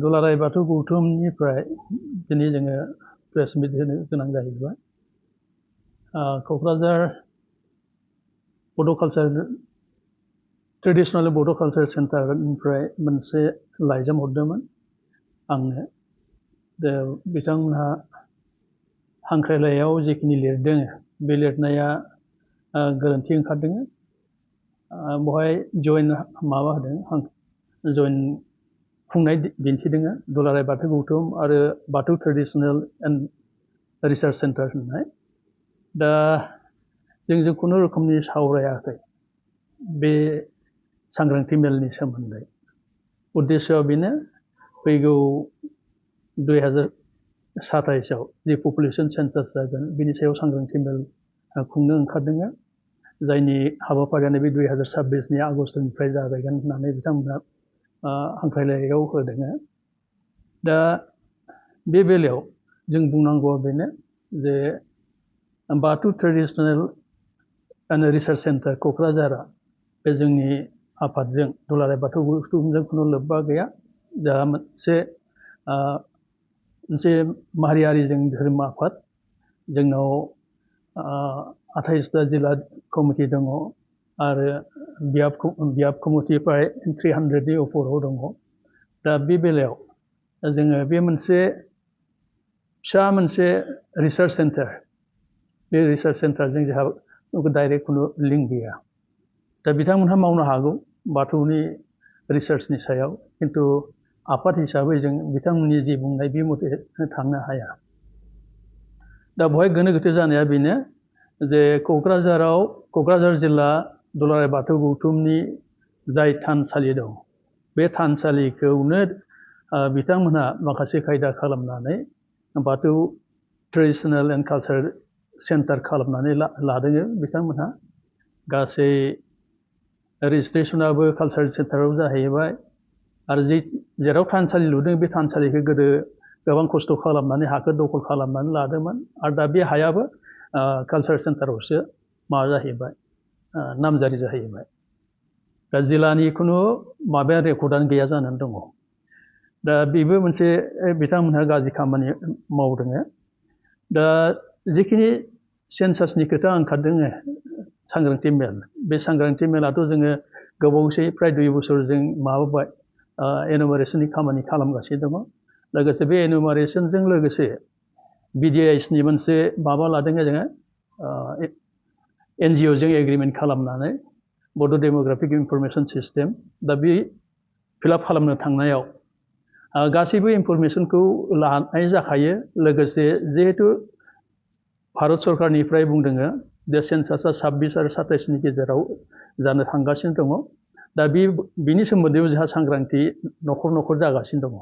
दुलाराय बाथौ गौथुमनिफ्राय दिनै जोङो प्रेस मिट होनो गोनां जाहैबाय। क'क्राझार बड' कालचार ट्रेडिशनेल बड' कालचार सेन्टारनिफ्राय मोनसे लाइजाम हरदोंमोन आंनो। दा बिथांमोनहा हांख्रायलाइयाव जिखिनि लिरदों बे लिरनाया गोरोन्थि ओंखारदों। बहाय जइन माबा होदों जइन खुंनाय दिन्थिदों दुलाराय बाथौ गौथुम आरो बाथौ ट्रेडिशनेल एन्ड रिसार्च सेन्टार होननाय। दा जों खुनु रोखोमनि सावरायाखै बे सांग्रांथि मेलनि सोमोन्दै। उद्देश्यआ बेनो फैगौ 2027आव जि पपुलेसन सेन्सास जागोन बिनि सायाव सांग्रांथि मेल खुंनो ओंखारदों, जायनि हाबाफारियानो बे 2026नि आगस्टनिफ्राय जागायगोन होननानै बिथांमोना हांख्रायलाइयाव होदों। दा बे बेलायाव जों बुंनांगौआ बेनो जे बाथौ ट्रेडिशनेल एन्ड रिसार्च सेन्टार क'क्राझारा बे जोंनि आफादजों दुलाराय बाथौ गौथुमजों खुनु लोब्बा गैया। जाहा मोनसे माहारियारि जों धोरोम आफाद। जोंनाव 28टा जिल्ला कमिटि दङ आरो बियाब कमिटि प्राय 300नि अफराव दङ। दा बे बेलायाव जोङो बे मोनसे फिसा मोनसे रिसार्च सेन्टार, बे रिसार्च सेन्टारजों जोंहा डाइरेक्ट खुनु लिंक गैया। दा बिथांमोनहा मावनो हागौ बाथौनि रिसार्चनि सायाव, खिन्थु आफाद हिसाबै जों बिथांमोननि जि बुंनाय बे मथे थांनो हाया। दा बेवहाय गोनो गोथो जानाया बेनो जे क'क्राझार जिल्ला दुलाराय बाथौ गौथुमनि जाय थानसालि दं बे थानसालिखौनो बिथांमोनहा माखासे खायदा खालामनानै बाथौ ट्रेडिशनेल एन्ड कालचार सेन्टार खालामनानै लादों बिथांमोनहा। गासै रेजिस्ट्रेसनाबो कालचार सेन्टाराव जाहैबाय आरो जेराव थानसालि लुदों बे थानसालिखौ गोदो गोबां खस्थ' खालामनानै हाखौ दखल खालामनानै लादोंमोन आरो दा बे हायाबो कालचार सेन्टारावसो माबा जाहैबाय, नामजारि जाहैबाय। दा जिल्लानि खुनु माबाया रेकर्डआनो गैया जानानै दङ। दा बेबो मोनसे बिथांमोनहा गाज्रि खामानि मावदों। दा जिखिनि सेन्सासनि खोथा ओंखारदों सांग्रांथि मेल, बे सांग्रांथि मेलाथ' जोङो गोबावसै प्राय 2 बोसोर जों माबाबाय एनुमारेसननि खामानि खालामगासिनो दङ। लोगोसे बे एनुमारेसनजों लोगोसे BDISनि मोनसे माबा लादों जोङो NGOजों एग्रिमेन्ट खालामनानै बड' डेम'ग्राफिक इनफरमेसन सिस्टेम। दा बे फिलआप खालामनो थांनायाव गासैबो इनफरमेसनखौ लानाय जाखायो। लोगोसे जिहेतु भारत सरकारनिफ्राय बुंदों जे सेन्सासआ 26 आरो 27नि गेजेराव जानो थांगासिनो दङ। दा बिनि सोमोन्दै जोंहा सांग्रांथि न'खर जागासिनो दङ।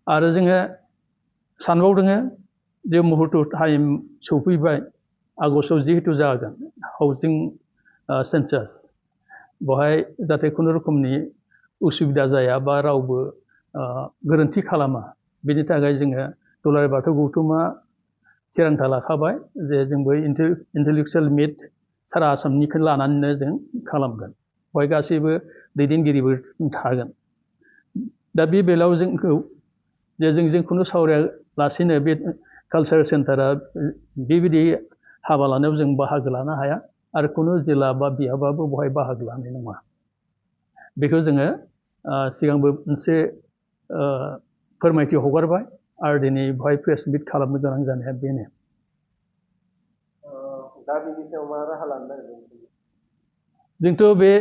आरो जोङो सानबावदों जे मुहुर्त टाइम सफैबाय, आगस्टआव जिहेतु जागोन हाउसिं सेन्सास, बेवहाय जाहाथे खुनु रोखोमनि उसुबिदा जाया बा रावबो गोरोन्थि खालामा, बेनि थाखाय जोङो दुलाराय बाथौ गौथुमा थिरांथा लाखाबाय जे जोंबो इन्टेलेक्सुवेल मिट सारा आसामनिखौ लानानैनो जों खालामगोन। बेवहाय गासैबो दैदेनगिरिबो थागोन। दा बे बेलायाव जोंखौ जे जों खुनु सावरायालासेनो बे कालचार सेन्टारा बेबायदि हाबा लानायाव जों बाहागो लानो हाया आरो खुनु जिल्ला बा बियाबाबो बेवहाय बाहागो लानाय नङा। बेखौ जोङो सिगांबो मोनसे फोरमायथि हगारबाय आरो दिनै बेवहाय प्रेस मिट खालामनो गोनां जानाया बेनो। दा बिनि सायाव मा राहा लानो नागिरदों? जोंथ' बे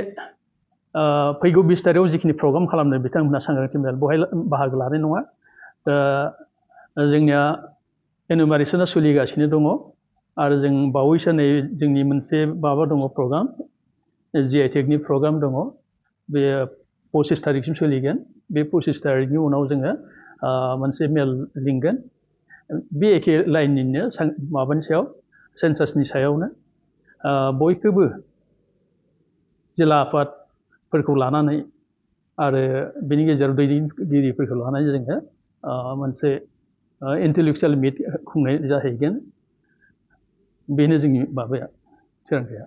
फैगौ 20 तारिखआव जिखिनि प्रग्राम खालामदों बिथांमोनहा सांग्रांथि मेल, बेवहाय बाहागो लानाय नङा। जोंनिया एनुमारेसना सोलिगासिनो दङ आरो जों बावैसो नै जोंनि मोनसे माबा दङ प्रग्राम, GI टेगनि प्रग्राम दङ। बे 25 तारिखसिम सोलिगोन। बे 25 तारिखनि उनाव जोङो मोनसे मेल लिंगोन बे एखे लाइननिनो माबानि सायाव, सेन्सासनि सायावनो। बयखौबो जिल्ला आफादफोरखौ लानानै आरो बेनि गेजेराव दैदेनगिरिफोरखौ लानानै जोङो मोनसे इन्टेलेक्सुवेल मिट खुंनाय जाहैगोन। बेनो जोंनि माबाया थिरांथाया।